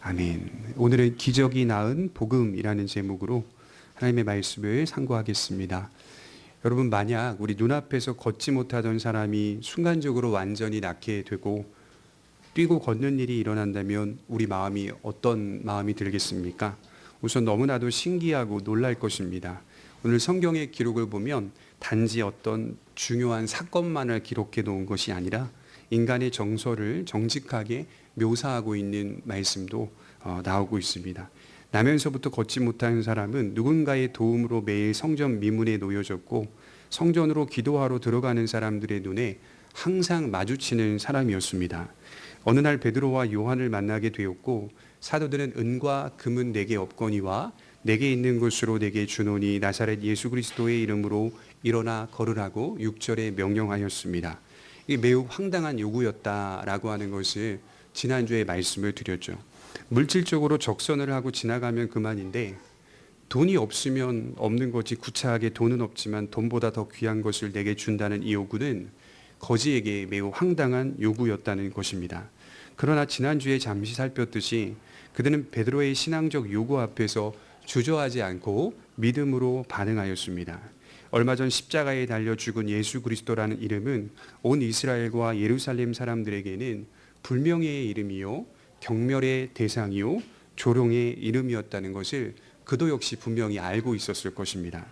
아멘. 오늘은 기적이 낳은 복음이라는 제목으로 하나님의 말씀을 상고하겠습니다. 여러분, 만약 우리 눈앞에서 걷지 못하던 사람이 순간적으로 완전히 낫게 되고 뛰고 걷는 일이 일어난다면 우리 마음이 어떤 마음이 들겠습니까? 우선 너무나도 신기하고 놀랄 것입니다. 오늘 성경의 기록을 보면 단지 어떤 중요한 사건만을 기록해 놓은 것이 아니라 인간의 정서를 정직하게 묘사하고 있는 말씀도 나오고 있습니다. 나면서부터 걷지 못하는 사람은 누군가의 도움으로 매일 성전 미문에 놓여졌고 성전으로 기도하러 들어가는 사람들의 눈에 항상 마주치는 사람이었습니다. 어느 날 베드로와 요한을 만나게 되었고 사도들은 은과 금은 내게 없거니와 내게 있는 것으로 내게 주노니 나사렛 예수 그리스도의 이름으로 일어나 걸으라고 6절에 명령하였습니다. 이게 매우 황당한 요구였다라고 하는 것을 지난주에 말씀을 드렸죠. 물질적으로 적선을 하고 지나가면 그만인데 돈이 없으면 없는 거지 구차하게 돈은 없지만 돈보다 더 귀한 것을 내게 준다는 이 요구는 거지에게 매우 황당한 요구였다는 것입니다. 그러나 지난주에 잠시 살폈듯이 그들은 베드로의 신앙적 요구 앞에서 주저하지 않고 믿음으로 반응하였습니다. 얼마 전 십자가에 달려 죽은 예수 그리스도라는 이름은 온 이스라엘과 예루살렘 사람들에게는 불명예의 이름이요, 경멸의 대상이요, 조롱의 이름이었다는 것을 그도 역시 분명히 알고 있었을 것입니다.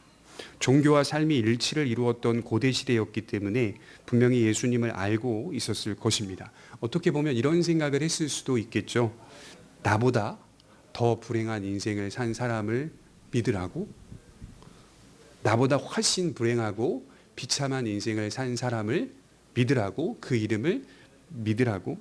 종교와 삶이 일치를 이루었던 고대 시대였기 때문에 분명히 예수님을 알고 있었을 것입니다. 어떻게 보면 이런 생각을 했을 수도 있겠죠. 나보다 더 불행한 인생을 산 사람을 믿으라고? 나보다 훨씬 불행하고 비참한 인생을 산 사람을 믿으라고? 그 이름을 믿으라고?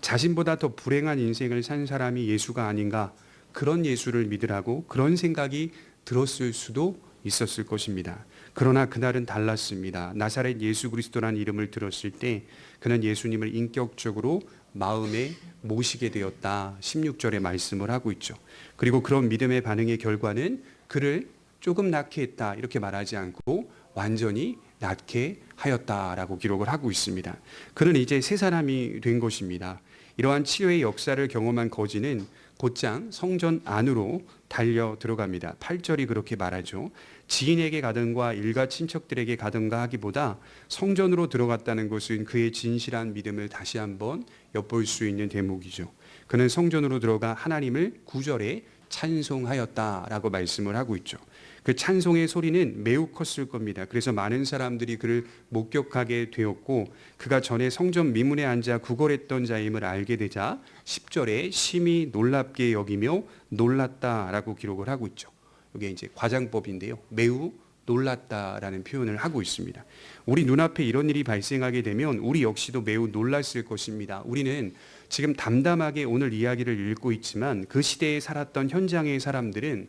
자신보다 더 불행한 인생을 산 사람이 예수가 아닌가? 그런 예수를 믿으라고? 그런 생각이 들었을 수도 있었을 것입니다. 그러나 그날은 달랐습니다. 나사렛 예수 그리스도라는 이름을 들었을 때 그는 예수님을 인격적으로 마음에 모시게 되었다. 16절에 말씀을 하고 있죠. 그리고 그런 믿음의 반응의 결과는 그를 조금 낫게 했다 이렇게 말하지 않고 완전히 낫게 하였다라고 기록을 하고 있습니다. 그는 이제 새 사람이 된 것입니다. 이러한 치료의 역사를 경험한 거지는 곧장 성전 안으로 달려 들어갑니다. 8절이 그렇게 말하죠. 지인에게 가든가 일가 친척들에게 가든가 하기보다 성전으로 들어갔다는 것은 그의 진실한 믿음을 다시 한번 엿볼 수 있는 대목이죠. 그는 성전으로 들어가 하나님을 9절에 찬송하였다라고 말씀을 하고 있죠. 그 찬송의 소리는 매우 컸을 겁니다. 그래서 많은 사람들이 그를 목격하게 되었고 그가 전에 성전 미문에 앉아 구걸했던 자임을 알게 되자 10절에 심히 놀랍게 여기며 놀랐다라고 기록을 하고 있죠. 이게 이제 과장법인데요. 매우 놀랐다라는 표현을 하고 있습니다. 우리 눈앞에 이런 일이 발생하게 되면 우리 역시도 매우 놀랐을 것입니다. 우리는 지금 담담하게 오늘 이야기를 읽고 있지만 그 시대에 살았던 현장의 사람들은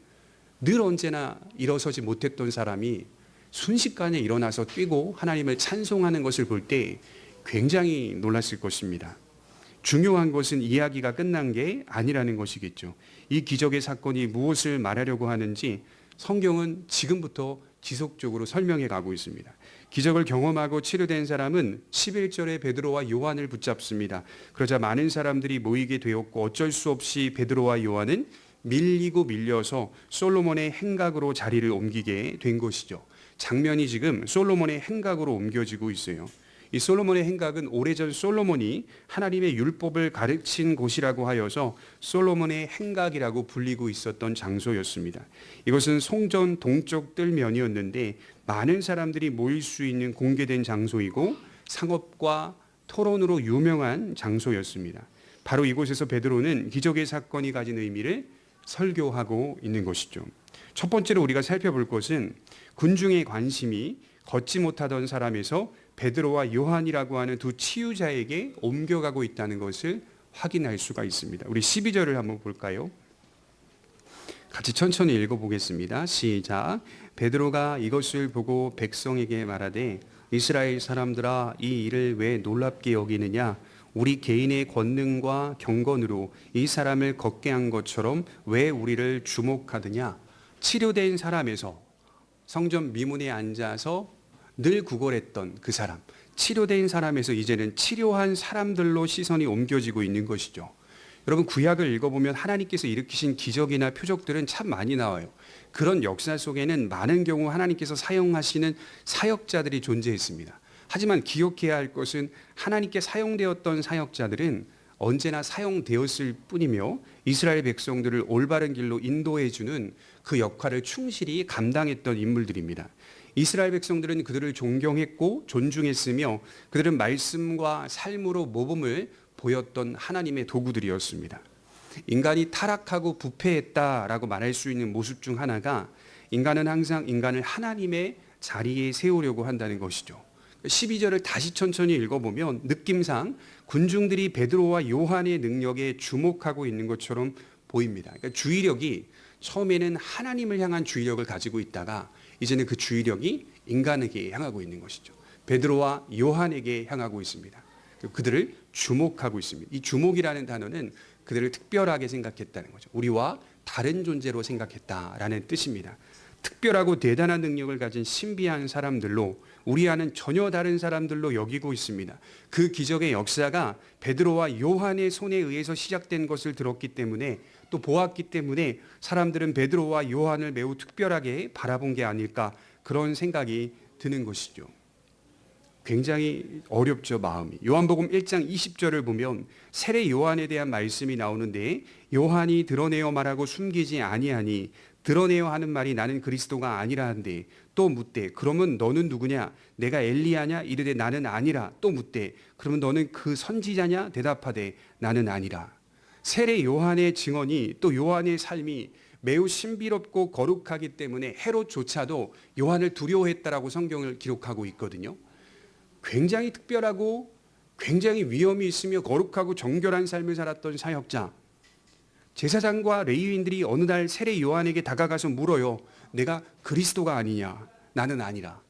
늘 언제나 일어서지 못했던 사람이 순식간에 일어나서 뛰고 하나님을 찬송하는 것을 볼 때 굉장히 놀랐을 것입니다. 중요한 것은 이야기가 끝난 게 아니라는 것이겠죠. 이 기적의 사건이 무엇을 말하려고 하는지 성경은 지금부터 지속적으로 설명해 가고 있습니다. 기적을 경험하고 치료된 사람은 11절에 베드로와 요한을 붙잡습니다. 그러자 많은 사람들이 모이게 되었고 어쩔 수 없이 베드로와 요한은 밀리고 밀려서 솔로몬의 행각으로 자리를 옮기게 된 것이죠. 장면이 지금 솔로몬의 행각으로 옮겨지고 있어요. 이 솔로몬의 행각은 오래전 솔로몬이 하나님의 율법을 가르친 곳이라고 하여서 솔로몬의 행각이라고 불리고 있었던 장소였습니다. 이것은 성전 동쪽 뜰면이었는데 많은 사람들이 모일 수 있는 공개된 장소이고 상업과 토론으로 유명한 장소였습니다. 바로 이곳에서 베드로는 기적의 사건이 가진 의미를 설교하고 있는 것이죠. 첫 번째로 우리가 살펴볼 것은 군중의 관심이 걷지 못하던 사람에서 베드로와 요한이라고 하는 두 치유자에게 옮겨가고 있다는 것을 확인할 수가 있습니다. 우리 12절을 한번 볼까요? 같이 천천히 읽어보겠습니다. 시작. 베드로가 이것을 보고 백성에게 말하되 이스라엘 사람들아 이 일을 왜 놀랍게 여기느냐? 우리 개인의 권능과 경건으로 이 사람을 걷게 한 것처럼 왜 우리를 주목하느냐? 치료된 사람에서 성전 미문에 앉아서 늘 구걸했던 그 사람, 치료된 사람에서 이제는 치료한 사람들로 시선이 옮겨지고 있는 것이죠. 여러분 구약을 읽어보면 하나님께서 일으키신 기적이나 표적들은 참 많이 나와요. 그런 역사 속에는 많은 경우 하나님께서 사용하시는 사역자들이 존재했습니다. 하지만 기억해야 할 것은 하나님께 사용되었던 사역자들은 언제나 사용되었을 뿐이며 이스라엘 백성들을 올바른 길로 인도해주는 그 역할을 충실히 감당했던 인물들입니다. 이스라엘 백성들은 그들을 존경했고 존중했으며 그들은 말씀과 삶으로 모범을 보였던 하나님의 도구들이었습니다. 인간이 타락하고 부패했다라고 말할 수 있는 모습 중 하나가 인간은 항상 인간을 하나님의 자리에 세우려고 한다는 것이죠. 12절을 다시 천천히 읽어보면 느낌상 군중들이 베드로와 요한의 능력에 주목하고 있는 것처럼 보입니다. 그러니까 주의력이 처음에는 하나님을 향한 주의력을 가지고 있다가 이제는 그 주의력이 인간에게 향하고 있는 것이죠. 베드로와 요한에게 향하고 있습니다. 그들을 주목하고 있습니다. 이 주목이라는 단어는 그들을 특별하게 생각했다는 거죠. 우리와 다른 존재로 생각했다라는 뜻입니다. 특별하고 대단한 능력을 가진 신비한 사람들로 우리와는 전혀 다른 사람들로 여기고 있습니다. 그 기적의 역사가 베드로와 요한의 손에 의해서 시작된 것을 들었기 때문에 또 보았기 때문에 사람들은 베드로와 요한을 매우 특별하게 바라본 게 아닐까 그런 생각이 드는 것이죠. 굉장히 어렵죠, 마음이. 요한복음 1장 20절을 보면 세례 요한에 대한 말씀이 나오는데 요한이 드러내어 말하고 숨기지 아니하니 드러내어 하는 말이 나는 그리스도가 아니라 한데 또 묻되 그러면 너는 누구냐? 내가 엘리야냐? 이르되 나는 아니라. 또 묻되 그러면 너는 그 선지자냐? 대답하되 나는 아니라. 세례 요한의 증언이 또 요한의 삶이 매우 신비롭고 거룩하기 때문에 헤롯조차도 요한을 두려워했다라고 성경을 기록하고 있거든요. 굉장히 특별하고 굉장히 위엄이 있으며 거룩하고 정결한 삶을 살았던 사역자. 제사장과 레위인들이 어느 날 세례 요한에게 다가가서 물어요. 내가 그리스도가 아니냐? 나는 아니라.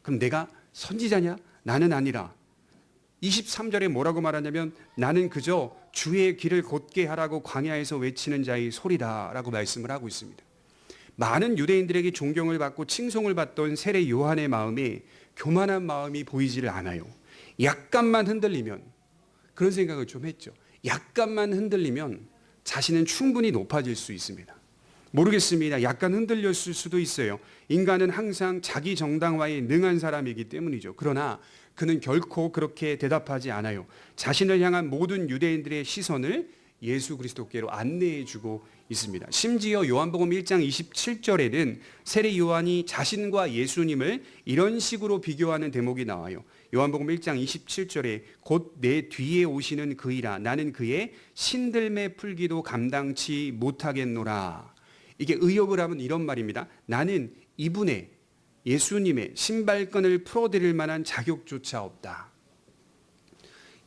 그럼 내가 선지자냐? 나는 아니라. 23절에 뭐라고 말하냐면 나는 그저 주의 길을 곧게 하라고 광야에서 외치는 자의 소리다라고 말씀을 하고 있습니다. 많은 유대인들에게 존경을 받고 칭송을 받던 세례 요한의 마음에 교만한 마음이 보이지를 않아요. 약간만 흔들리면 그런 생각을 좀 했죠. 약간만 흔들리면 자신은 충분히 높아질 수 있습니다. 모르겠습니다. 약간 흔들렸을 수도 있어요. 인간은 항상 자기 정당화에 능한 사람이기 때문이죠. 그러나 그는 결코 그렇게 대답하지 않아요. 자신을 향한 모든 유대인들의 시선을 예수 그리스도께로 안내해 주고 있습니다. 심지어 요한복음 1장 27절에는 세례 요한이 자신과 예수님을 이런 식으로 비교하는 대목이 나와요. 요한복음 1장 27절에 곧 내 뒤에 오시는 그이라 나는 그의 신들매 풀기도 감당치 못하겠노라. 이게 의역을 하면 이런 말입니다. 나는 이분의 예수님의 신발끈을 풀어드릴 만한 자격조차 없다.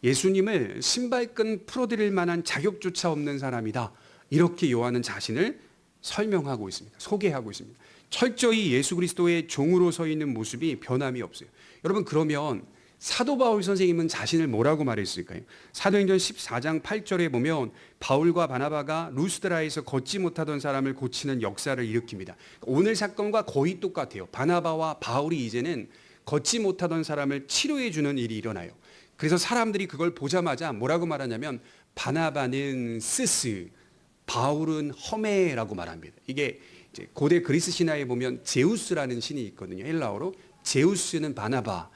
예수님을 신발끈 풀어드릴 만한 자격조차 없는 사람이다. 이렇게 요한은 자신을 설명하고 있습니다. 소개하고 있습니다. 철저히 예수 그리스도의 종으로 서 있는 모습이 변함이 없어요. 여러분 그러면 사도 바울 선생님은 자신을 뭐라고 말했을까요? 사도행전 14장 8절에 보면 바울과 바나바가 루스드라에서 걷지 못하던 사람을 고치는 역사를 일으킵니다. 오늘 사건과 거의 똑같아요. 바나바와 바울이 이제는 걷지 못하던 사람을 치료해 주는 일이 일어나요. 그래서 사람들이 그걸 보자마자 뭐라고 말하냐면 바나바는 스스, 바울은 허메라고 말합니다. 이게 이제 고대 그리스 신화에 보면 제우스라는 신이 있거든요. 헬라어로 제우스는 바나바,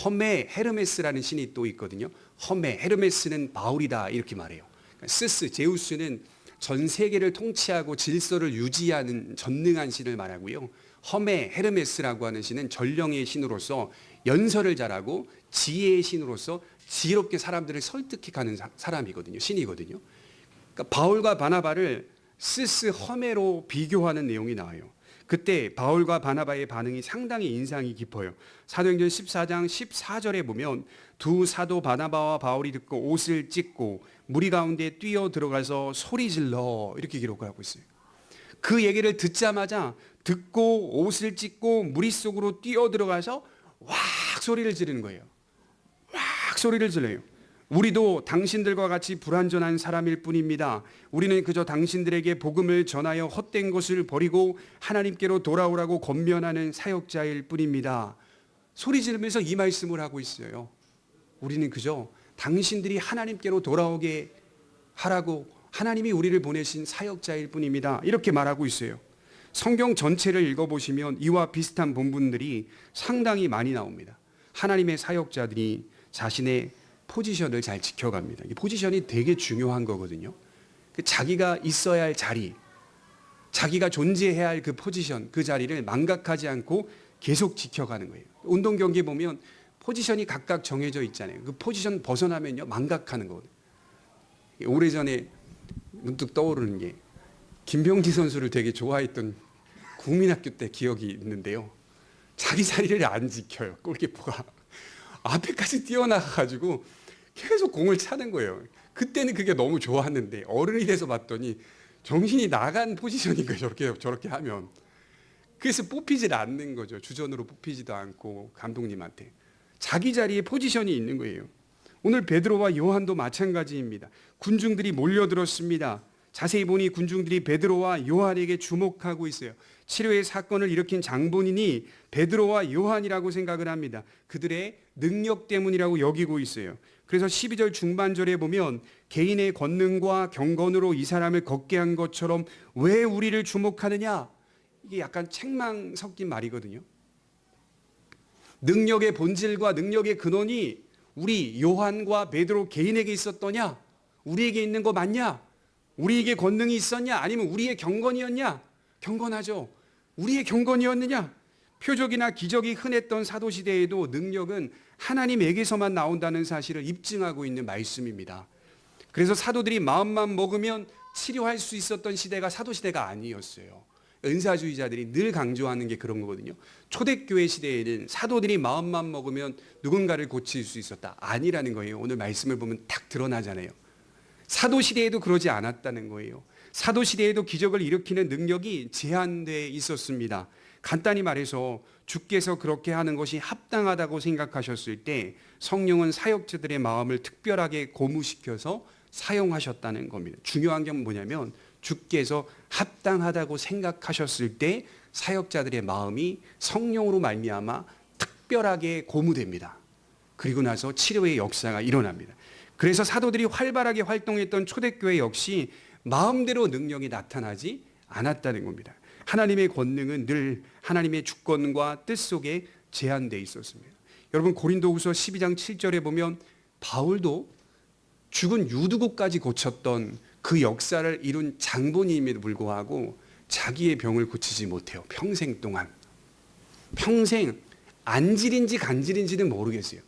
허메 헤르메스라는 신이 또 있거든요. 허메 헤르메스는 바울이다 이렇게 말해요. 그러니까 스스 제우스는 전 세계를 통치하고 질서를 유지하는 전능한 신을 말하고요. 허메 헤르메스라고 하는 신은 전령의 신으로서 연설을 잘하고 지혜의 신으로서 지혜롭게 사람들을 설득해가는 사람이거든요. 신이거든요. 그러니까 바울과 바나바를 스스 허메로 비교하는 내용이 나와요. 그때 바울과 바나바의 반응이 상당히 인상이 깊어요. 사도행전 14장 14절에 보면 두 사도 바나바와 바울이 듣고 옷을 찢고 무리 가운데 뛰어 들어가서 소리 질러 이렇게 기록을 하고 있어요. 그 얘기를 듣자마자 듣고 옷을 찢고 무리 속으로 뛰어 들어가서 왁 소리를 지르는 거예요. 왁 소리를 질러요. 우리도 당신들과 같이 불완전한 사람일 뿐입니다. 우리는 그저 당신들에게 복음을 전하여 헛된 것을 버리고 하나님께로 돌아오라고 권면하는 사역자일 뿐입니다. 소리 지르면서 이 말씀을 하고 있어요. 우리는 그저 당신들이 하나님께로 돌아오게 하라고 하나님이 우리를 보내신 사역자일 뿐입니다. 이렇게 말하고 있어요. 성경 전체를 읽어보시면 이와 비슷한 본문들이 상당히 많이 나옵니다. 하나님의 사역자들이 자신의 포지션을 잘 지켜갑니다. 이 포지션이 되게 중요한 거거든요. 자기가 있어야 할 자리, 자기가 존재해야 할 그 포지션, 그 자리를 망각하지 않고 계속 지켜가는 거예요. 운동 경기 보면 포지션이 각각 정해져 있잖아요. 그 포지션 벗어나면요, 망각하는 거거든요. 오래전에 문득 떠오르는 게 김병지 선수를 되게 좋아했던 국민학교 때 기억이 있는데요. 자기 자리를 안 지켜요. 골키퍼가 앞에까지 뛰어나가가지고 계속 공을 차는 거예요. 그때는 그게 너무 좋았는데 어른이 돼서 봤더니 정신이 나간 포지션인 거예요. 저렇게 하면. 그래서 뽑히질 않는 거죠. 주전으로 뽑히지도 않고 감독님한테. 자기 자리에 포지션이 있는 거예요. 오늘 베드로와 요한도 마찬가지입니다. 군중들이 몰려들었습니다. 자세히 보니 군중들이 베드로와 요한에게 주목하고 있어요. 치료의 사건을 일으킨 장본인이 베드로와 요한이라고 생각을 합니다. 그들의 능력 때문이라고 여기고 있어요. 그래서 12절 중반절에 보면 개인의 권능과 경건으로 이 사람을 걷게 한 것처럼 왜 우리를 주목하느냐? 이게 약간 책망 섞인 말이거든요. 능력의 본질과 능력의 근원이 우리 요한과 베드로 개인에게 있었더냐? 우리에게 있는 거 맞냐? 우리에게 권능이 있었냐? 아니면 우리의 경건이었냐? 경건하죠. 우리의 경건이었느냐? 표적이나 기적이 흔했던 사도시대에도 능력은 하나님에게서만 나온다는 사실을 입증하고 있는 말씀입니다. 그래서 사도들이 마음만 먹으면 치료할 수 있었던 시대가 사도시대가 아니었어요. 은사주의자들이 늘 강조하는 게 그런 거거든요. 초대교회 시대에는 사도들이 마음만 먹으면 누군가를 고칠 수 있었다. 아니라는 거예요. 오늘 말씀을 보면 딱 드러나잖아요. 사도시대에도 그러지 않았다는 거예요. 사도시대에도 기적을 일으키는 능력이 제한되어 있었습니다. 간단히 말해서 주께서 그렇게 하는 것이 합당하다고 생각하셨을 때 성령은 사역자들의 마음을 특별하게 고무시켜서 사용하셨다는 겁니다. 중요한 게 뭐냐면 주께서 합당하다고 생각하셨을 때 사역자들의 마음이 성령으로 말미암아 특별하게 고무됩니다. 그리고 나서 치료의 역사가 일어납니다. 그래서 사도들이 활발하게 활동했던 초대교회 역시 마음대로 능력이 나타나지 않았다는 겁니다. 하나님의 권능은 늘 하나님의 주권과 뜻 속에 제한되어 있었습니다. 여러분 고린도후서 12장 7절에 보면 바울도 죽은 유두고까지 고쳤던 그 역사를 이룬 장본인임에도 불구하고 자기의 병을 고치지 못해요. 평생 동안. 평생 안질인지 간질인지는 모르겠어요.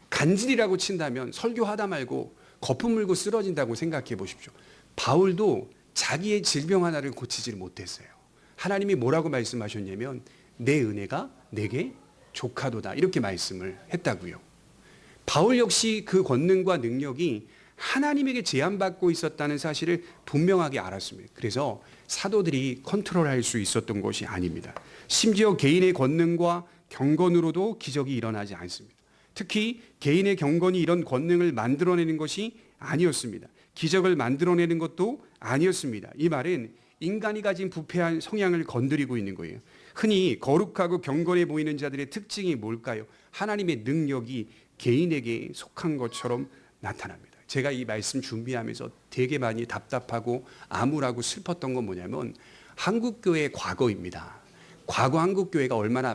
간질이라고 친다면 설교하다 말고 거품 물고 쓰러진다고 생각해 보십시오. 바울도 자기의 질병 하나를 고치지 못했어요. 하나님이 뭐라고 말씀하셨냐면 내 은혜가 내게 족하도다 이렇게 말씀을 했다고요. 바울 역시 그 권능과 능력이 하나님에게 제한받고 있었다는 사실을 분명하게 알았습니다. 그래서 사도들이 컨트롤할 수 있었던 것이 아닙니다. 심지어 개인의 권능과 경건으로도 기적이 일어나지 않습니다. 특히 개인의 경건이 이런 권능을 만들어내는 것이 아니었습니다. 기적을 만들어내는 것도 아니었습니다. 이 말은 인간이 가진 부패한 성향을 건드리고 있는 거예요. 흔히 거룩하고 경건해 보이는 자들의 특징이 뭘까요? 하나님의 능력이 개인에게 속한 것처럼 나타납니다. 제가 이 말씀 준비하면서 되게 많이 답답하고 암울하고 슬펐던 건 뭐냐면 한국교회의 과거입니다. 과거 한국교회가 얼마나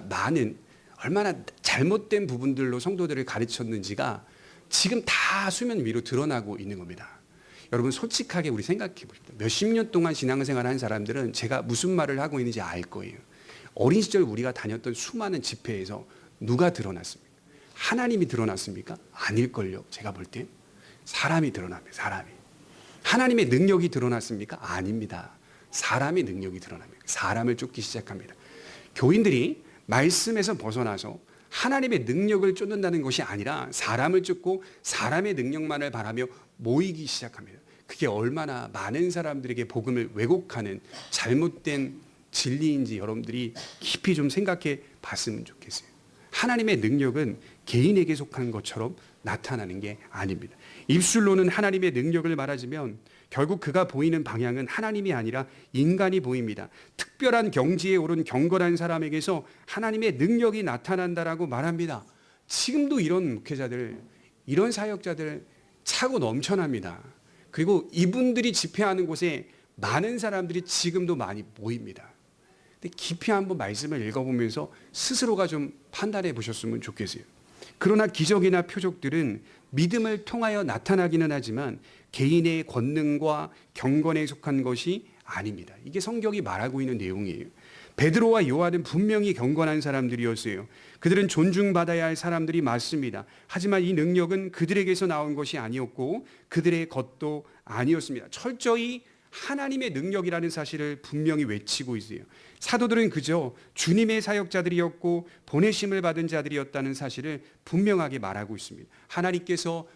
잘못된 부분들로 성도들을 가르쳤는지가 지금 다 수면 위로 드러나고 있는 겁니다. 여러분 솔직하게 우리 생각해 보십시오. 몇십 년 동안 신앙생활을 한 사람들은 제가 무슨 말을 하고 있는지 알 거예요. 어린 시절 우리가 다녔던 수많은 집회에서 누가 드러났습니까? 하나님이 드러났습니까? 아닐걸요. 제가 볼 때 사람이 드러납니다. 사람이. 하나님의 능력이 드러났습니까? 아닙니다. 사람의 능력이 드러납니다. 사람을 쫓기 시작합니다. 교인들이 말씀에서 벗어나서 하나님의 능력을 쫓는다는 것이 아니라 사람을 쫓고 사람의 능력만을 바라며 모이기 시작합니다. 그게 얼마나 많은 사람들에게 복음을 왜곡하는 잘못된 진리인지 여러분들이 깊이 좀 생각해 봤으면 좋겠어요. 하나님의 능력은 개인에게 속한 것처럼 나타나는 게 아닙니다. 입술로는 하나님의 능력을 말하지만 결국 그가 보이는 방향은 하나님이 아니라 인간이 보입니다. 특별한 경지에 오른 경건한 사람에게서 하나님의 능력이 나타난다라고 말합니다. 지금도 이런 목회자들, 이런 사역자들 차고 넘쳐납니다. 그리고 이분들이 집회하는 곳에 많은 사람들이 지금도 많이 모입니다. 근데 깊이 한번 말씀을 읽어보면서 스스로가 좀 판단해 보셨으면 좋겠어요. 그러나 기적이나 표적들은 믿음을 통하여 나타나기는 하지만 개인의 권능과 경건에 속한 것이 아닙니다. 이게 성경이 말하고 있는 내용이에요. 베드로와 요한은 분명히 경건한 사람들이었어요. 그들은 존중받아야 할 사람들이 맞습니다. 하지만 이 능력은 그들에게서 나온 것이 아니었고 그들의 것도 아니었습니다. 철저히 하나님의 능력이라는 사실을 분명히 외치고 있어요. 사도들은 그저 주님의 사역자들이었고 보내심을 받은 자들이었다는 사실을 분명하게 말하고 있습니다. 하나님께서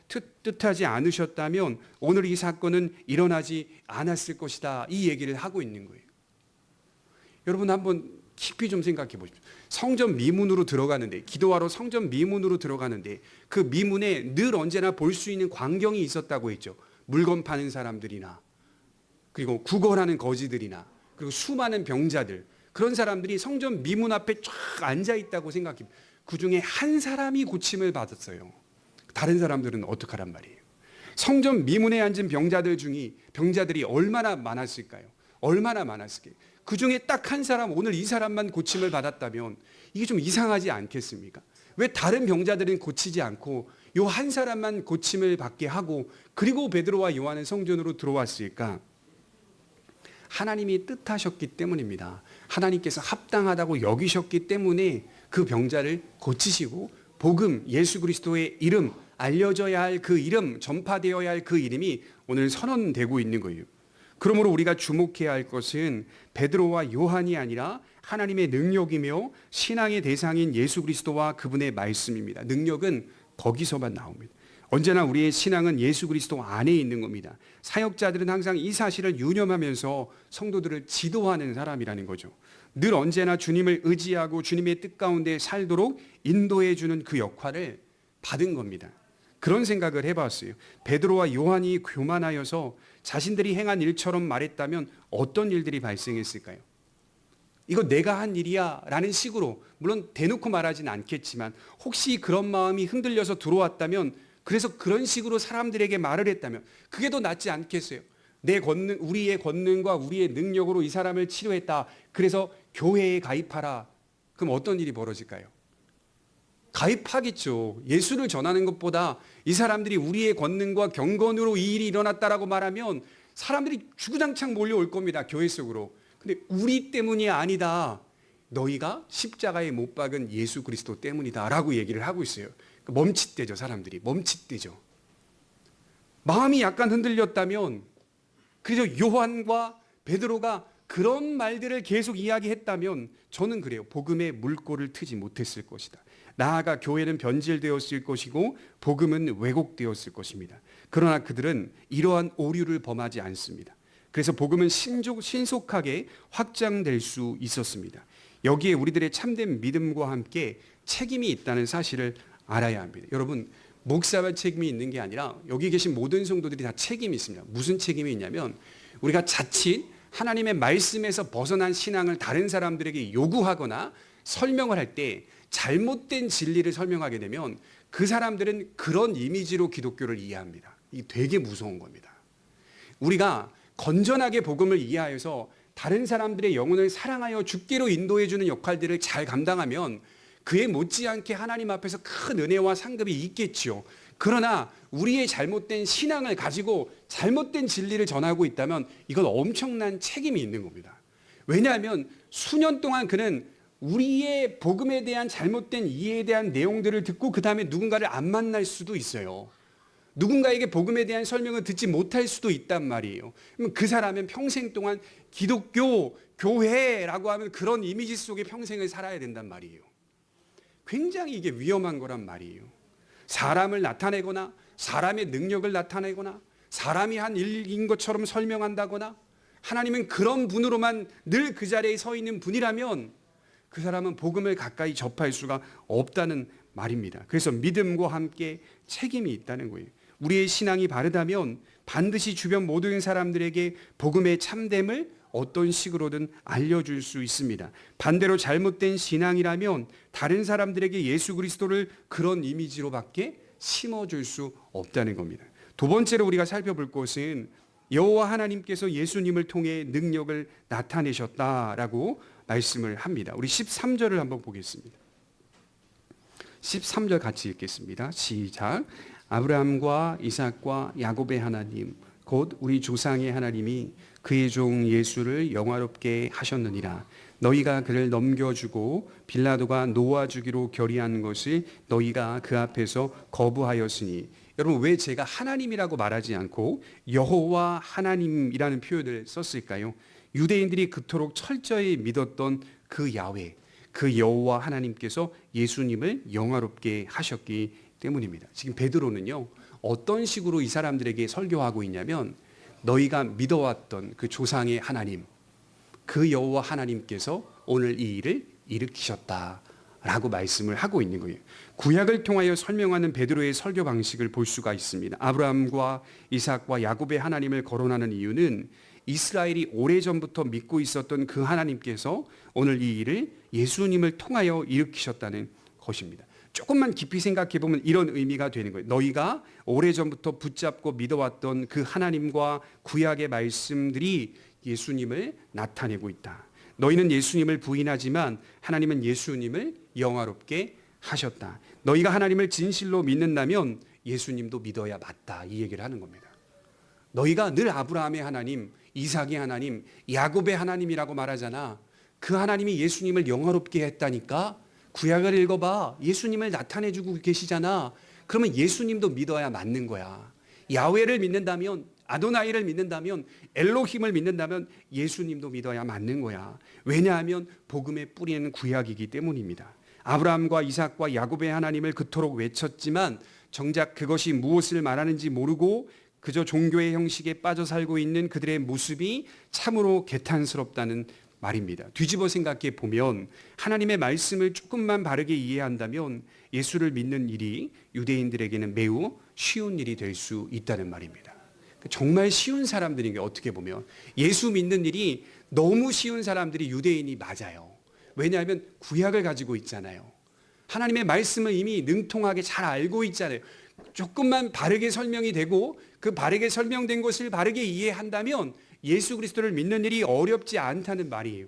뜻하지 않으셨다면 오늘 이 사건은 일어나지 않았을 것이다. 이 얘기를 하고 있는 거예요. 여러분 한번 깊이 좀 생각해 보십시오. 성전 미문으로 들어가는데, 기도하러 성전 미문으로 들어가는데 그 미문에 늘 언제나 볼 수 있는 광경이 있었다고 했죠. 물건 파는 사람들이나 그리고 구걸하는 거지들이나 그리고 수많은 병자들, 그런 사람들이 성전 미문 앞에 쫙 앉아 있다고 생각해. 그 중에 한 사람이 고침을 받았어요. 다른 사람들은 어떡하란 말이에요. 성전 미문에 앉은 병자들이 얼마나 많았을까요? 얼마나 많았을까요? 그 중에 딱 한 사람, 오늘 이 사람만 고침을 받았다면 이게 좀 이상하지 않겠습니까? 왜 다른 병자들은 고치지 않고 요 한 사람만 고침을 받게 하고 그리고 베드로와 요한은 성전으로 들어왔을까? 하나님이 뜻하셨기 때문입니다. 하나님께서 합당하다고 여기셨기 때문에 그 병자를 고치시고 복음, 예수 그리스도의 이름, 알려져야 할 그 이름, 전파되어야 할 그 이름이 오늘 선언되고 있는 거예요. 그러므로 우리가 주목해야 할 것은 베드로와 요한이 아니라 하나님의 능력이며 신앙의 대상인 예수 그리스도와 그분의 말씀입니다. 능력은 거기서만 나옵니다. 언제나 우리의 신앙은 예수 그리스도 안에 있는 겁니다. 사역자들은 항상 이 사실을 유념하면서 성도들을 지도하는 사람이라는 거죠. 늘 언제나 주님을 의지하고 주님의 뜻 가운데 살도록 인도해 주는 그 역할을 받은 겁니다. 그런 생각을 해봤어요. 베드로와 요한이 교만하여서 자신들이 행한 일처럼 말했다면 어떤 일들이 발생했을까요? 이거 내가 한 일이야 라는 식으로, 물론 대놓고 말하진 않겠지만 혹시 그런 마음이 흔들려서 들어왔다면, 그래서 그런 식으로 사람들에게 말을 했다면 그게 더 낫지 않겠어요? 우리의 권능과 우리의 능력으로 이 사람을 치료했다. 그래서 교회에 가입하라. 그럼 어떤 일이 벌어질까요? 가입하겠죠. 예수를 전하는 것보다 이 사람들이 우리의 권능과 경건으로 이 일이 일어났다라고 말하면 사람들이 주구장창 몰려올 겁니다. 교회 속으로. 근데 우리 때문이 아니다. 너희가 십자가에 못 박은 예수 그리스도 때문이다 라고 얘기를 하고 있어요. 멈칫대죠. 사람들이 멈칫대죠. 마음이 약간 흔들렸다면, 그래서 요한과 베드로가 그런 말들을 계속 이야기했다면 저는 그래요. 복음의 물꼬를 트지 못했을 것이다. 나아가 교회는 변질되었을 것이고 복음은 왜곡되었을 것입니다. 그러나 그들은 이러한 오류를 범하지 않습니다. 그래서 복음은 신속하게 확장될 수 있었습니다. 여기에 우리들의 참된 믿음과 함께 책임이 있다는 사실을 알아야 합니다. 여러분, 목사만 책임이 있는 게 아니라 여기 계신 모든 성도들이 다 책임이 있습니다. 무슨 책임이 있냐면, 우리가 자칫 하나님의 말씀에서 벗어난 신앙을 다른 사람들에게 요구하거나 설명을 할 때 잘못된 진리를 설명하게 되면 그 사람들은 그런 이미지로 기독교를 이해합니다. 이게 되게 무서운 겁니다. 우리가 건전하게 복음을 이해하여서 다른 사람들의 영혼을 사랑하여 죽기로 인도해주는 역할들을 잘 감당하면 그에 못지않게 하나님 앞에서 큰 은혜와 상급이 있겠죠. 그러나 우리의 잘못된 신앙을 가지고 잘못된 진리를 전하고 있다면 이건 엄청난 책임이 있는 겁니다. 왜냐하면 수년 동안 그는 우리의 복음에 대한 잘못된 이해에 대한 내용들을 듣고 그 다음에 누군가를 안 만날 수도 있어요. 누군가에게 복음에 대한 설명을 듣지 못할 수도 있단 말이에요. 그럼 그 사람은 평생 동안 기독교, 교회라고 하면 그런 이미지 속에 평생을 살아야 된단 말이에요. 굉장히 이게 위험한 거란 말이에요. 사람을 나타내거나 사람의 능력을 나타내거나 사람이 한 일인 것처럼 설명한다거나, 하나님은 그런 분으로만 늘 그 자리에 서 있는 분이라면 그 사람은 복음을 가까이 접할 수가 없다는 말입니다. 그래서 믿음과 함께 책임이 있다는 거예요. 우리의 신앙이 바르다면 반드시 주변 모든 사람들에게 복음의 참됨을 어떤 식으로든 알려줄 수 있습니다. 반대로 잘못된 신앙이라면 다른 사람들에게 예수 그리스도를 그런 이미지로밖에 심어줄 수 없다는 겁니다. 두 번째로 우리가 살펴볼 것은 여호와 하나님께서 예수님을 통해 능력을 나타내셨다라고 말씀을 합니다. 우리 13절을 한번 보겠습니다. 13절 같이 읽겠습니다. 시작. 아브라함과 이삭과 야곱의 하나님 곧 우리 조상의 하나님이 그의 종 예수를 영화롭게 하셨느니라. 너희가 그를 넘겨주고 빌라도가 놓아주기로 결의한 것을 너희가 그 앞에서 거부하였으니. 여러분, 왜 제가 하나님이라고 말하지 않고 여호와 하나님이라는 표현을 썼을까요? 유대인들이 그토록 철저히 믿었던 그 야훼, 그 여호와 하나님께서 예수님을 영화롭게 하셨기 때문입니다. 지금 베드로는요, 어떤 식으로 이 사람들에게 설교하고 있냐면, 너희가 믿어왔던 그 조상의 하나님, 그 여호와 하나님께서 오늘 이 일을 일으키셨다라고 말씀을 하고 있는 거예요. 구약을 통하여 설명하는 베드로의 설교 방식을 볼 수가 있습니다. 아브라함과 이삭과 야곱의 하나님을 거론하는 이유는 이스라엘이 오래전부터 믿고 있었던 그 하나님께서 오늘 이 일을 예수님을 통하여 일으키셨다는 것입니다. 조금만 깊이 생각해 보면 이런 의미가 되는 거예요. 너희가 오래전부터 붙잡고 믿어왔던 그 하나님과 구약의 말씀들이 예수님을 나타내고 있다. 너희는 예수님을 부인하지만 하나님은 예수님을 영화롭게 하셨다. 너희가 하나님을 진실로 믿는다면 예수님도 믿어야 맞다. 이 얘기를 하는 겁니다. 너희가 늘 아브라함의 하나님, 이삭의 하나님, 야곱의 하나님이라고 말하잖아. 그 하나님이 예수님을 영화롭게 했다니까. 구약을 읽어봐. 예수님을 나타내주고 계시잖아. 그러면 예수님도 믿어야 맞는 거야. 야훼를 믿는다면, 아도나이를 믿는다면, 엘로힘을 믿는다면 예수님도 믿어야 맞는 거야. 왜냐하면 복음의 뿌리는 구약이기 때문입니다. 아브라함과 이삭과 야곱의 하나님을 그토록 외쳤지만 정작 그것이 무엇을 말하는지 모르고 그저 종교의 형식에 빠져 살고 있는 그들의 모습이 참으로 개탄스럽다는 말입니다. 뒤집어 생각해 보면 하나님의 말씀을 조금만 바르게 이해한다면 예수를 믿는 일이 유대인들에게는 매우 쉬운 일이 될 수 있다는 말입니다. 정말 쉬운 사람들인 게 어떻게 보면 예수 믿는 일이 너무 쉬운 사람들이 유대인이 맞아요. 왜냐하면 구약을 가지고 있잖아요. 하나님의 말씀을 이미 능통하게 잘 알고 있잖아요. 조금만 바르게 설명이 되고 그 바르게 설명된 것을 바르게 이해한다면 예수 그리스도를 믿는 일이 어렵지 않다는 말이에요.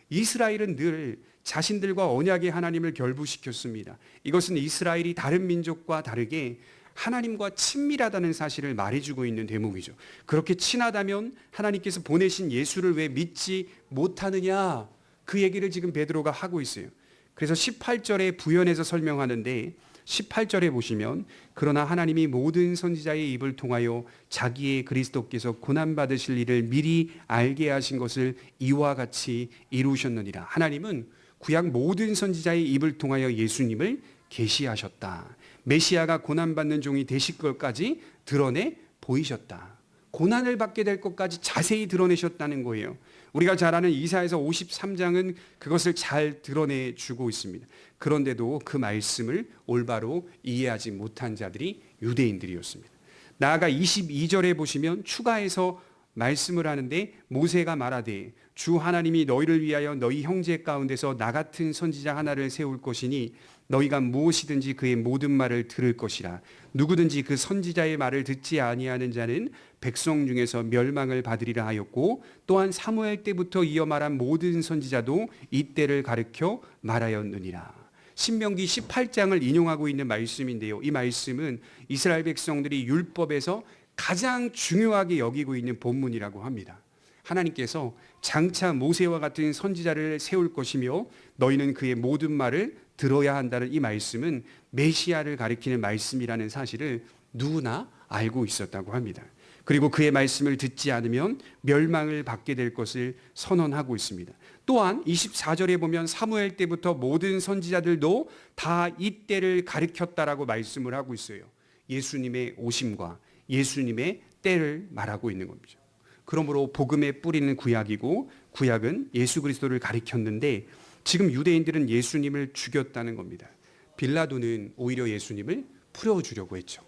이스라엘은 늘 자신들과 언약의 하나님을 결부시켰습니다. 이것은 이스라엘이 다른 민족과 다르게 하나님과 친밀하다는 사실을 말해주고 있는 대목이죠. 그렇게 친하다면 하나님께서 보내신 예수를 왜 믿지 못하느냐, 그 얘기를 지금 베드로가 하고 있어요. 그래서 18절에 부연해서 설명하는데 18절에 보시면 그러나 하나님이 모든 선지자의 입을 통하여 자기의 그리스도께서 고난받으실 일을 미리 알게 하신 것을 이와 같이 이루셨느니라. 하나님은 구약 모든 선지자의 입을 통하여 예수님을 계시하셨다. 메시아가 고난받는 종이 되실 것까지 드러내 보이셨다. 고난을 받게 될 것까지 자세히 드러내셨다는 거예요. 우리가 잘 아는 이사야서 53장은 그것을 잘 드러내주고 있습니다. 그런데도 그 말씀을 올바로 이해하지 못한 자들이 유대인들이었습니다. 나아가 22절에 보시면 추가해서 말씀을 하는데 모세가 말하되 주 하나님이 너희를 위하여 너희 형제 가운데서 나 같은 선지자 하나를 세울 것이니 너희가 무엇이든지 그의 모든 말을 들을 것이라. 누구든지 그 선지자의 말을 듣지 아니하는 자는 백성 중에서 멸망을 받으리라 하였고 또한 사무엘 때부터 이어 말한 모든 선지자도 이때를 가르쳐 말하였느니라. 신명기 18장을 인용하고 있는 말씀인데요. 이 말씀은 이스라엘 백성들이 율법에서 가장 중요하게 여기고 있는 본문이라고 합니다. 하나님께서 장차 모세와 같은 선지자를 세울 것이며 너희는 그의 모든 말을 들어야 한다는 이 말씀은 메시아를 가리키는 말씀이라는 사실을 누구나 알고 있었다고 합니다. 그리고 그의 말씀을 듣지 않으면 멸망을 받게 될 것을 선언하고 있습니다. 또한 24절에 보면 사무엘 때부터 모든 선지자들도 다 이때를 가리켰다라고 말씀을 하고 있어요. 예수님의 오심과 예수님의 때를 말하고 있는 겁니다. 그러므로 복음의 뿌리는 구약이고 구약은 예수 그리스도를 가리켰는데 지금 유대인들은 예수님을 죽였다는 겁니다. 빌라도는 오히려 예수님을 풀어주려고 했죠.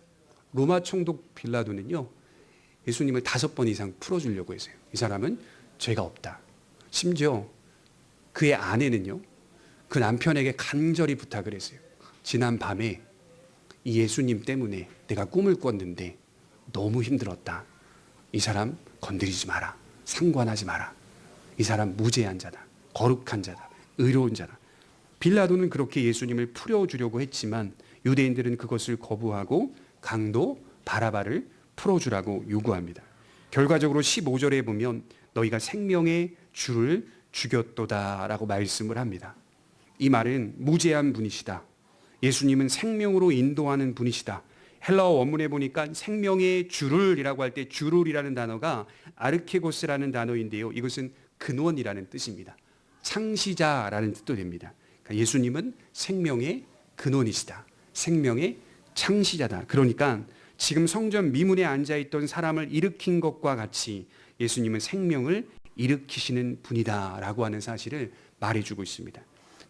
로마 총독 빌라도는요, 예수님을 5번 이상 풀어주려고 했어요. 이 사람은 죄가 없다. 심지어 그의 아내는요, 그 남편에게 간절히 부탁을 했어요. 지난 밤에 이 예수님 때문에 내가 꿈을 꿨는데 너무 힘들었다. 이 사람 건드리지 마라. 상관하지 마라. 이 사람 무죄한 자다. 거룩한 자다. 의로운 자다. 빌라도는 그렇게 예수님을 풀어주려고 했지만 유대인들은 그것을 거부하고 강도 바라바를 풀어주라고 요구합니다. 결과적으로 15절에 보면 너희가 생명의 주를 죽였도다 라고 말씀을 합니다. 이 말은 무죄한 분이시다. 예수님은 생명으로 인도하는 분이시다. 헬라어 원문에 보니까 생명의 주를이라고 할 때 주를이라는 단어가 아르케고스라는 단어인데요. 이것은 근원이라는 뜻입니다. 창시자라는 뜻도 됩니다. 그러니까 예수님은 생명의 근원이시다. 생명의 창시자다. 그러니까 지금 성전 미문에 앉아있던 사람을 일으킨 것과 같이 예수님은 생명을 일으키시는 분이다라고 하는 사실을 말해주고 있습니다.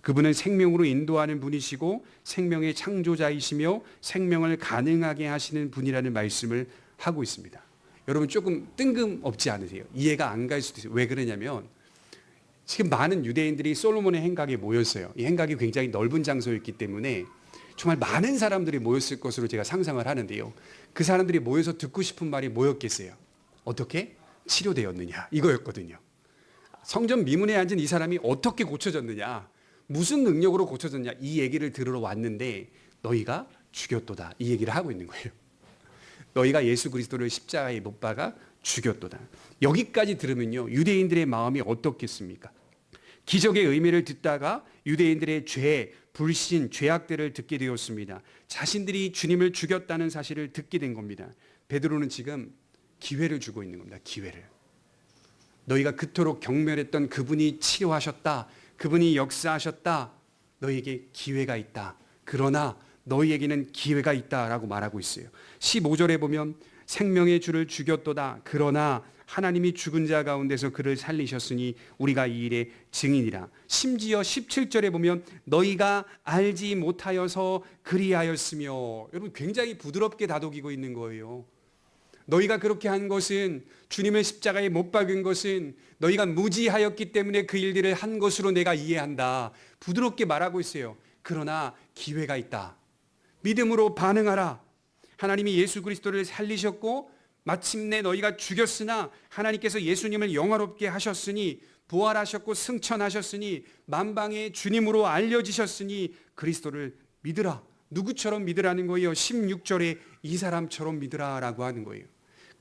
그분은 생명으로 인도하는 분이시고 생명의 창조자이시며 생명을 가능하게 하시는 분이라는 말씀을 하고 있습니다. 여러분 조금 뜬금없지 않으세요? 이해가 안 갈 수도 있어요. 왜 그러냐면 지금 많은 유대인들이 솔로몬의 행각에 모였어요. 이 행각이 굉장히 넓은 장소였기 때문에 정말 많은 사람들이 모였을 것으로 제가 상상을 하는데요. 그 사람들이 모여서 듣고 싶은 말이 뭐였겠어요? 어떻게 치료되었느냐 이거였거든요. 성전 미문에 앉은 이 사람이 어떻게 고쳐졌느냐, 무슨 능력으로 고쳐졌냐, 이 얘기를 들으러 왔는데 너희가 죽였도다 이 얘기를 하고 있는 거예요. 너희가 예수 그리스도를 십자가에 못 박아 죽였도다. 여기까지 들으면요, 유대인들의 마음이 어떻겠습니까? 기적의 의미를 듣다가 유대인들의 죄, 불신, 죄악들을 듣게 되었습니다. 자신들이 주님을 죽였다는 사실을 듣게 된 겁니다. 베드로는 지금 기회를 주고 있는 겁니다. 기회를. 너희가 그토록 경멸했던 그분이 치료하셨다. 그분이 역사하셨다. 너희에게 기회가 있다. 그러나 너희에게는 기회가 있다라고 말하고 있어요. 15절에 보면 생명의 주를 죽였도다. 그러나 하나님이 죽은 자 가운데서 그를 살리셨으니 우리가 이 일의 증인이라. 심지어 17절에 보면 너희가 알지 못하여서 그리하였으며, 여러분 굉장히 부드럽게 다독이고 있는 거예요. 너희가 그렇게 한 것은, 주님을 십자가에 못 박은 것은 너희가 무지하였기 때문에 그 일들을 한 것으로 내가 이해한다. 부드럽게 말하고 있어요. 그러나 기회가 있다. 믿음으로 반응하라. 하나님이 예수 그리스도를 살리셨고 마침내 너희가 죽였으나 하나님께서 예수님을 영화롭게 하셨으니, 부활하셨고 승천하셨으니, 만방의 주님으로 알려지셨으니 그리스도를 믿으라. 누구처럼 믿으라는 거예요? 16절에 이 사람처럼 믿으라라고 하는 거예요.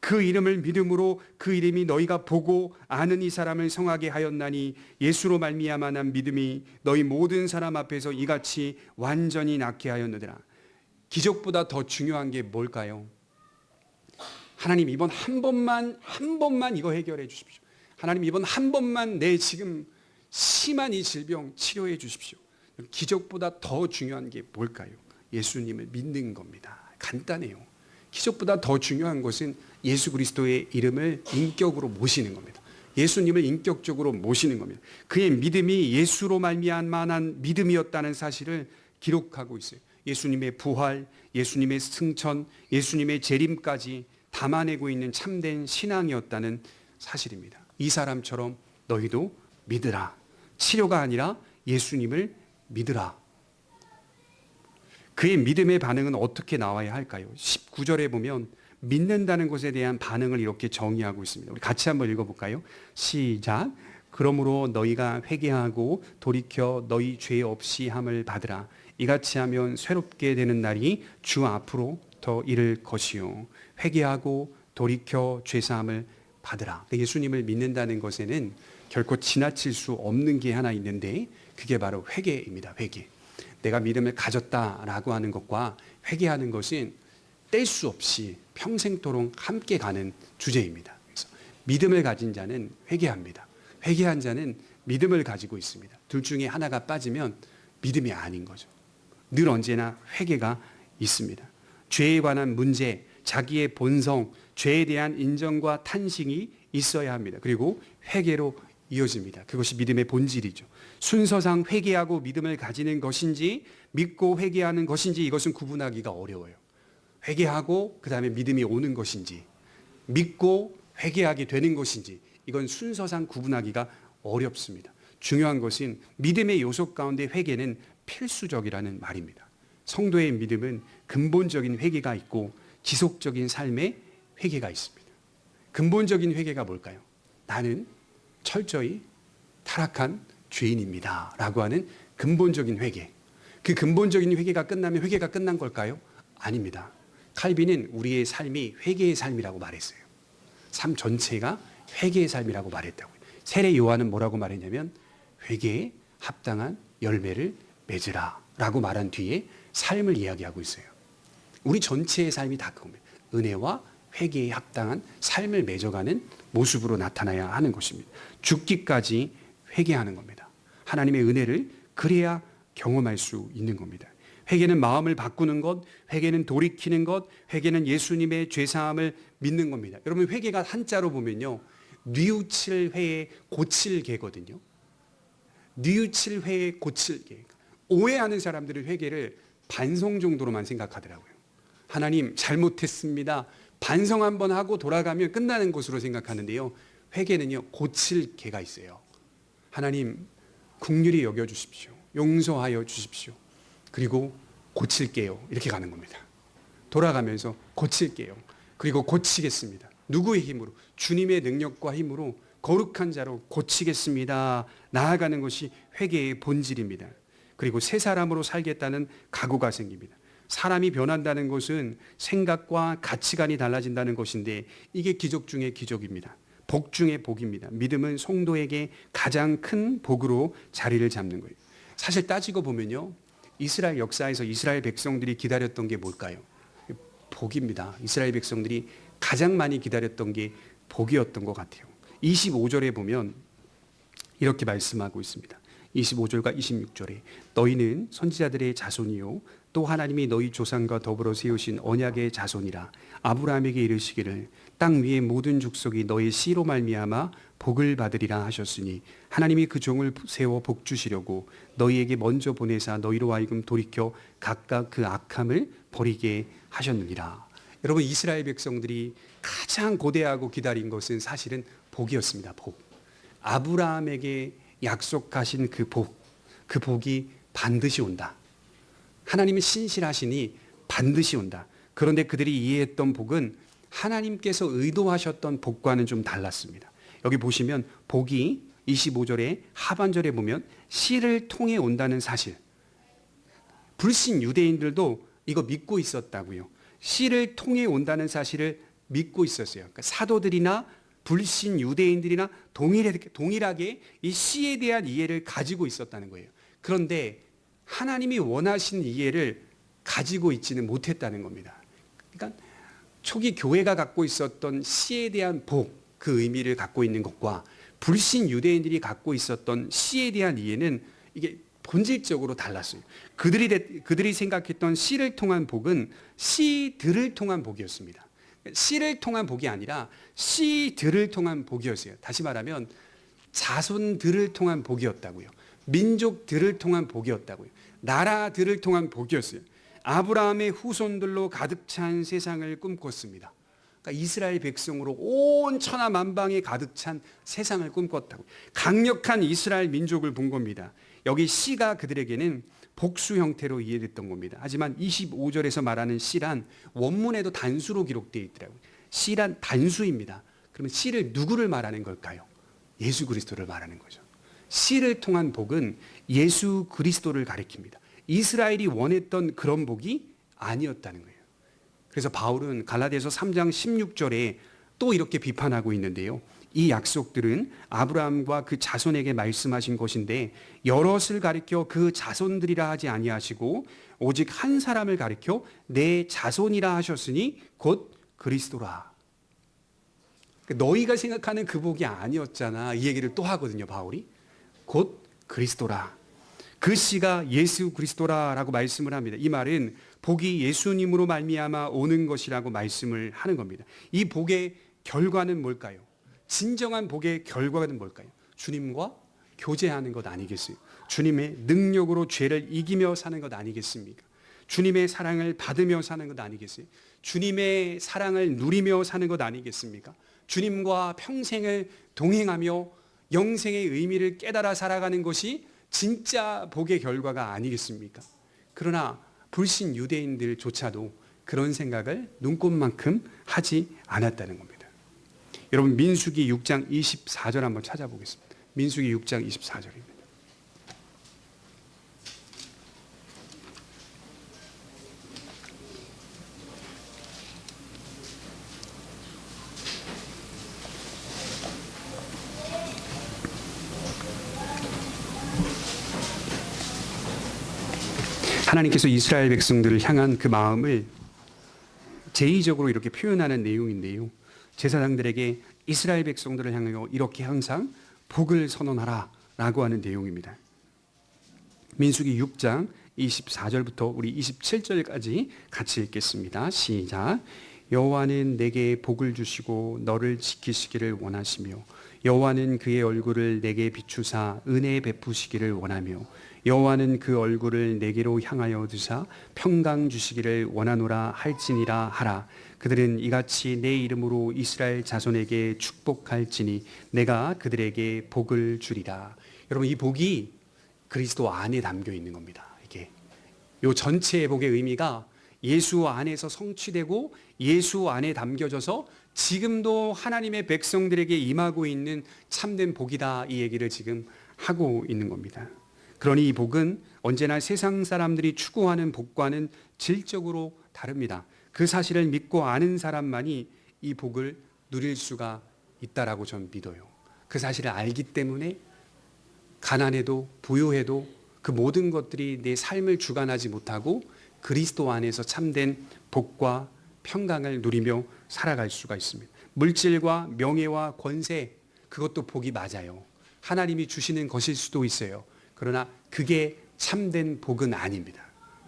그 이름을 믿음으로 그 이름이 너희가 보고 아는 이 사람을 성하게 하였나니 예수로 말미암아 난 믿음이 너희 모든 사람 앞에서 이같이 완전히 낫게 하였느니라. 기적보다 더 중요한 게 뭘까요? 하나님 이번 한 번만 이거 해결해 주십시오. 하나님 이번 한 번만 내 지금 심한 이 질병 치료해 주십시오. 기적보다 더 중요한 게 뭘까요? 예수님을 믿는 겁니다. 간단해요. 기적보다 더 중요한 것은 예수 그리스도의 이름을 인격으로 모시는 겁니다. 예수님을 인격적으로 모시는 겁니다. 그의 믿음이 예수로 말미암아난 믿음이었다는 사실을 기록하고 있어요. 예수님의 부활, 예수님의 승천, 예수님의 재림까지 담아내고 있는 참된 신앙이었다는 사실입니다. 이 사람처럼 너희도 믿으라. 치료가 아니라 예수님을 믿으라. 그의 믿음의 반응은 어떻게 나와야 할까요? 19절에 보면 믿는다는 것에 대한 반응을 이렇게 정의하고 있습니다. 우리 같이 한번 읽어볼까요? 시작. 그러므로 너희가 회개하고 돌이켜 너희 죄 없이 함을 받으라. 이같이 하면 새롭게 되는 날이 주 앞으로 더 이를 것이요. 회개하고 돌이켜 죄사함을 받으라. 예수님을 믿는다는 것에는 결코 지나칠 수 없는 게 하나 있는데 그게 바로 회개입니다. 회개. 내가 믿음을 가졌다라고 하는 것과 회개하는 것은 뗄 수 없이 평생토록 함께 가는 주제입니다. 그래서 믿음을 가진 자는 회개합니다. 회개한 자는 믿음을 가지고 있습니다. 둘 중에 하나가 빠지면 믿음이 아닌 거죠. 늘 언제나 회개가 있습니다. 죄에 관한 문제, 자기의 본성, 죄에 대한 인정과 탄식이 있어야 합니다. 그리고 회개로 이어집니다. 그것이 믿음의 본질이죠. 순서상 회개하고 믿음을 가지는 것인지 믿고 회개하는 것인지 이것은 구분하기가 어려워요. 회개하고 그 다음에 믿음이 오는 것인지 믿고 회개하게 되는 것인지 이건 순서상 구분하기가 어렵습니다. 중요한 것은 믿음의 요소 가운데 회개는 필수적이라는 말입니다. 성도의 믿음은 근본적인 회개가 있고 지속적인 삶의 회개가 있습니다. 근본적인 회개가 뭘까요? 나는 철저히 타락한 죄인입니다 라고 하는 근본적인 회개. 그 근본적인 회개가 끝나면 회개가 끝난 걸까요? 아닙니다. 칼빈은 우리의 삶이 회개의 삶이라고 말했어요. 삶 전체가 회개의 삶이라고 말했다고요. 세례 요한은 뭐라고 말했냐면 회개에 합당한 열매를 맺으라 라고 말한 뒤에 삶을 이야기하고 있어요. 우리 전체의 삶이 다 그겁니다. 은혜와 회개에 합당한 삶을 맺어가는 모습으로 나타나야 하는 것입니다. 죽기까지 회개하는 겁니다. 하나님의 은혜를 그래야 경험할 수 있는 겁니다. 회개는 마음을 바꾸는 것, 회개는 돌이키는 것, 회개는 예수님의 죄사함을 믿는 겁니다. 여러분 회개가 한자로 보면요, 뉘우칠 회에 고칠 개거든요. 뉘우칠 회에 고칠 개. 오해하는 사람들은 회개를 반성 정도로만 생각하더라고요. 하나님 잘못했습니다. 반성 한번 하고 돌아가면 끝나는 것으로 생각하는데요. 회개는요, 고칠 개가 있어요. 하나님 긍휼히 여겨주십시오. 용서하여 주십시오. 그리고 고칠게요. 이렇게 가는 겁니다. 돌아가면서 고칠게요. 그리고 고치겠습니다. 누구의 힘으로? 주님의 능력과 힘으로 거룩한 자로 고치겠습니다. 나아가는 것이 회개의 본질입니다. 그리고 새 사람으로 살겠다는 각오가 생깁니다. 사람이 변한다는 것은 생각과 가치관이 달라진다는 것인데 이게 기적 중의 기적입니다. 복 중의 복입니다. 믿음은 성도에게 가장 큰 복으로 자리를 잡는 거예요. 사실 따지고 보면요, 이스라엘 역사에서 이스라엘 백성들이 기다렸던 게 뭘까요? 복입니다. 이스라엘 백성들이 가장 많이 기다렸던 게 복이었던 것 같아요. 25절에 보면 이렇게 말씀하고 있습니다. 25절과 26절에 너희는 선지자들의 자손이요 또 하나님이 너희 조상과 더불어 세우신 언약의 자손이라. 아브라함에게 이르시기를 땅 위의 모든 족속이 너의 씨로 말미암아 복을 받으리라 하셨으니 하나님이 그 종을 세워 복 주시려고 너희에게 먼저 보내사 너희로 하여금 돌이켜 각각 그 악함을 버리게 하셨느니라. 여러분 이스라엘 백성들이 가장 고대하고 기다린 것은 사실은 복이었습니다. 복. 아브라함에게 약속하신 그 복, 그 복이 반드시 온다. 하나님은 신실하시니 반드시 온다. 그런데 그들이 이해했던 복은 하나님께서 의도하셨던 복과는 좀 달랐습니다. 여기 보시면 복이 25절에 하반절에 보면 씨를 통해 온다는 사실. 불신 유대인들도 이거 믿고 있었다고요. 씨를 통해 온다는 사실을 믿고 있었어요. 그러니까 사도들이나 불신 유대인들이나 동일하게 이 씨에 대한 이해를 가지고 있었다는 거예요. 그런데 하나님이 원하신 이해를 가지고 있지는 못했다는 겁니다. 그러니까 초기 교회가 갖고 있었던 씨에 대한 복, 그 의미를 갖고 있는 것과 불신 유대인들이 갖고 있었던 씨에 대한 이해는 이게 본질적으로 달랐어요. 그들이 생각했던 씨를 통한 복은 씨들을 통한 복이었습니다. 씨를 통한 복이 아니라 씨들을 통한 복이었어요. 다시 말하면 자손들을 통한 복이었다고요. 민족들을 통한 복이었다고요. 나라들을 통한 복이었어요. 아브라함의 후손들로 가득 찬 세상을 꿈꿨습니다. 그러니까 이스라엘 백성으로 온 천하 만방에 가득 찬 세상을 꿈꿨다고. 강력한 이스라엘 민족을 본 겁니다. 여기 씨가 그들에게는 복수 형태로 이해됐던 겁니다. 하지만 25절에서 말하는 씨란 원문에도 단수로 기록되어 있더라고요. 씨란 단수입니다. 그러면 씨를 누구를 말하는 걸까요? 예수 그리스도를 말하는 거죠. 씨를 통한 복은 예수 그리스도를 가리킵니다. 이스라엘이 원했던 그런 복이 아니었다는 거예요. 그래서 바울은 갈라디아서 3장 16절에 또 이렇게 비판하고 있는데요. 이 약속들은 아브라함과 그 자손에게 말씀하신 것인데 여럿을 가리켜 그 자손들이라 하지 아니하시고 오직 한 사람을 가리켜 내 자손이라 하셨으니 곧 그리스도라. 너희가 생각하는 그 복이 아니었잖아. 이 얘기를 또 하거든요, 바울이. 곧 그리스도라. 그 씨가 예수 그리스도라라고 말씀을 합니다. 이 말은 복이 예수님으로 말미암아 오는 것이라고 말씀을 하는 겁니다. 이 복의 결과는 뭘까요? 진정한 복의 결과는 뭘까요? 주님과 교제하는 것 아니겠어요? 주님의 능력으로 죄를 이기며 사는 것 아니겠습니까? 주님의 사랑을 받으며 사는 것 아니겠어요? 주님의 사랑을 누리며 사는 것 아니겠습니까? 주님과 평생을 동행하며 영생의 의미를 깨달아 살아가는 것이 진짜 복의 결과가 아니겠습니까? 그러나 불신 유대인들조차도 그런 생각을 눈꼽만큼 하지 않았다는 겁니다. 여러분 민수기 6장 24절 한번 찾아보겠습니다. 민수기 6장 24절입니다. 하나님께서 이스라엘 백성들을 향한 그 마음을 제의적으로 이렇게 표현하는 내용인데요. 제사장들에게 이스라엘 백성들을 향하여 이렇게 항상 복을 선언하라 라고 하는 내용입니다. 민수기 6장 24절부터 우리 27절까지 같이 읽겠습니다. 시작. 여호와는 내게 복을 주시고 너를 지키시기를 원하시며 여호와는 그의 얼굴을 내게 비추사 은혜 베푸시기를 원하며 여호와는 그 얼굴을 내게로 향하여 드사 평강 주시기를 원하노라 할지니라 하라. 그들은 이같이 내 이름으로 이스라엘 자손에게 축복할지니 내가 그들에게 복을 주리라. 여러분 이 복이 그리스도 안에 담겨 있는 겁니다. 이게 요 전체의 복의 의미가 예수 안에서 성취되고 예수 안에 담겨져서 지금도 하나님의 백성들에게 임하고 있는 참된 복이다, 이 얘기를 지금 하고 있는 겁니다. 그러니 이 복은 언제나 세상 사람들이 추구하는 복과는 질적으로 다릅니다. 그 사실을 믿고 아는 사람만이 이 복을 누릴 수가 있다라고 저는 믿어요. 그 사실을 알기 때문에 가난해도 부유해도 그 모든 것들이 내 삶을 주관하지 못하고 그리스도 안에서 참된 복과 평강을 누리며 살아갈 수가 있습니다. 물질과 명예와 권세, 그것도 복이 맞아요. 하나님이 주시는 것일 수도 있어요. 그러나 그게 참된 복은 아닙니다.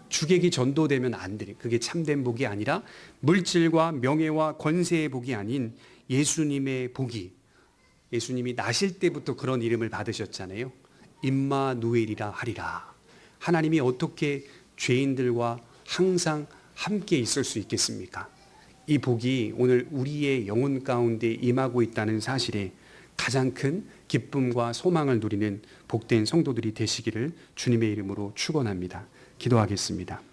주객이 전도되면 안 돼. 그게 참된 복이 아니라 물질과 명예와 권세의 복이 아닌 예수님의 복이, 예수님이 나실 때부터 그런 이름을 받으셨잖아요. 임마누엘이라 하리라. 하나님이 어떻게 죄인들과 항상 함께 있을 수 있겠습니까? 이 복이 오늘 우리의 영혼 가운데 임하고 있다는 사실에 가장 큰 기쁨과 소망을 누리는 복된 성도들이 되시기를 주님의 이름으로 축원합니다. 기도하겠습니다.